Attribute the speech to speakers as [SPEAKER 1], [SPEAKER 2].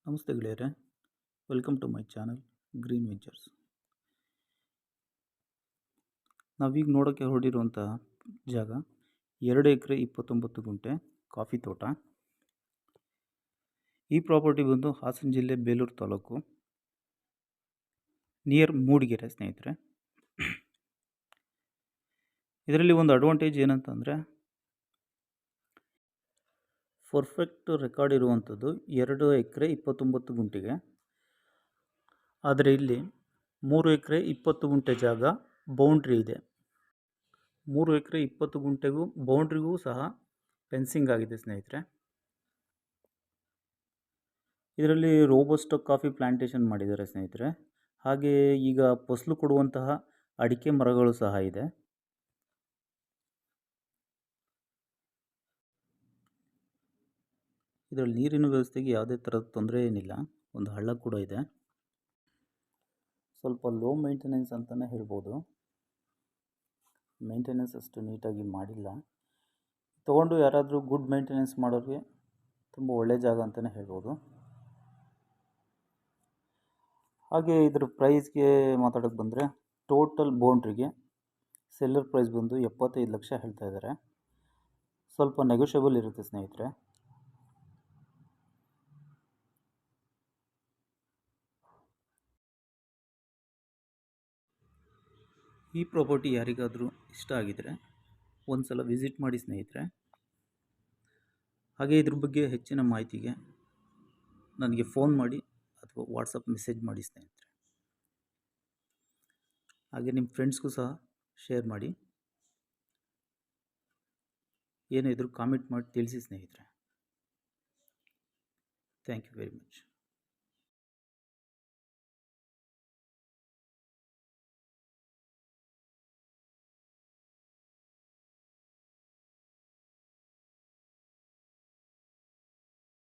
[SPEAKER 1] ನಮಸ್ತೆ ಗೆಳೆಯರೆ, welcome to my channel green ventures. ನಾವೀಗ ನೋಡೋಕ್ಕೆ ಹೊರಟಿರುವಂಥ ಜಾಗ 2 ಎಕರೆ 29 ಗುಂಟೆ ಕಾಫಿ ತೋಟ. ಈ ಪ್ರಾಪರ್ಟಿ ಬಂದು ಹಾಸನ ಜಿಲ್ಲೆ ಬೇಲೂರು ತಾಲೂಕು ನಿಯರ್ ಮೂಡಿಗೆರೆ ಸ್ನೇಹಿತರೆ. ಇದರಲ್ಲಿ ಒಂದು ಅಡ್ವಾಂಟೇಜ್ ಏನಂತಂದರೆ ಪರ್ಫೆಕ್ಟ್ ರೆಕಾರ್ಡ್ ಇರುವಂಥದ್ದು 2 ಎಕರೆ 29 ಗುಂಟೆಗೆ. ಆದರೆ ಇಲ್ಲಿ 3 ಎಕರೆ 20 ಗುಂಟೆ ಜಾಗ ಬೌಂಡ್ರಿ ಇದೆ. 3 ಎಕರೆ 20 ಗುಂಟೆಗೂ ಬೌಂಡ್ರಿಗೂ ಸಹ ಫೆನ್ಸಿಂಗ್ ಆಗಿದೆ ಸ್ನೇಹಿತರೆ. ಇದರಲ್ಲಿ ರೋಬಸ್ಟೋ ಕಾಫಿ ಪ್ಲಾಂಟೇಶನ್ ಮಾಡಿದ್ದಾರೆ ಸ್ನೇಹಿತರೆ. ಹಾಗೆ ಈಗ ಫಸಲು ಕೊಡುವಂತಹ ಅಡಿಕೆ ಮರಗಳು ಸಹ ಇದೆ. ಇದರಲ್ಲಿ ನೀರಿನ ವ್ಯವಸ್ಥೆಗೆ ಯಾವುದೇ ಥರದ ತೊಂದರೆ ಏನಿಲ್ಲ. ಒಂದು ಹಳ್ಳ ಕೂಡ ಇದೆ. ಸ್ವಲ್ಪ ಲೋ ಮೇಂಟೆನೆನ್ಸ್ ಅಂತಲೇ ಹೇಳ್ಬೋದು. ಮೇಂಟೆನೆನ್ಸ್ ಅಷ್ಟು ನೀಟಾಗಿ ಮಾಡಿಲ್ಲ. ತೊಗೊಂಡು ಯಾರಾದರೂ ಗುಡ್ ಮೇಂಟೆನೆನ್ಸ್ ಮಾಡೋರಿಗೆ ತುಂಬ ಒಳ್ಳೆಯ ಜಾಗ ಅಂತಲೇ ಹೇಳ್ಬೋದು. ಹಾಗೆ ಇದರ ಪ್ರೈಸ್ಗೆ ಮಾತಾಡೋಕ್ಕೆ ಬಂದರೆ ಟೋಟಲ್ ಬೌಂಡ್ರಿಗೆ ಸೆಲ್ಲರ್ ಪ್ರೈಸ್ ಬಂದು 75 ಲಕ್ಷ ಹೇಳ್ತಾ ಇದ್ದಾರೆ. ಸ್ವಲ್ಪ ನೆಗೋಷಿಯಬಲ್ ಇರುತ್ತೆ ಸ್ನೇಹಿತರೆ. ಈ ಪ್ರಾಪರ್ಟಿ ಯಾರಿಗಾದರೂ ಇಷ್ಟ ಆಗಿದರೆ ಒಂದು ಸಲ ವಿಸಿಟ್ ಮಾಡಿ ಸ್ನೇಹಿತರೆ. ಹಾಗೆ ಇದ್ರ ಬಗ್ಗೆ ಹೆಚ್ಚಿನ ಮಾಹಿತಿಗೆ ನನಗೆ ಫೋನ್ ಮಾಡಿ ಅಥವಾ ವಾಟ್ಸಪ್ ಮೆಸೇಜ್ ಮಾಡಿ ಸ್ನೇಹಿತರೆ. ಹಾಗೆ ನಿಮ್ಮ ಫ್ರೆಂಡ್ಸ್ಗೂ ಸಹ ಶೇರ್ ಮಾಡಿ. ಏನಿದ್ರು ಕಾಮೆಂಟ್ ಮಾಡಿ ತಿಳಿಸಿ ಸ್ನೇಹಿತರೆ. Thank you very much.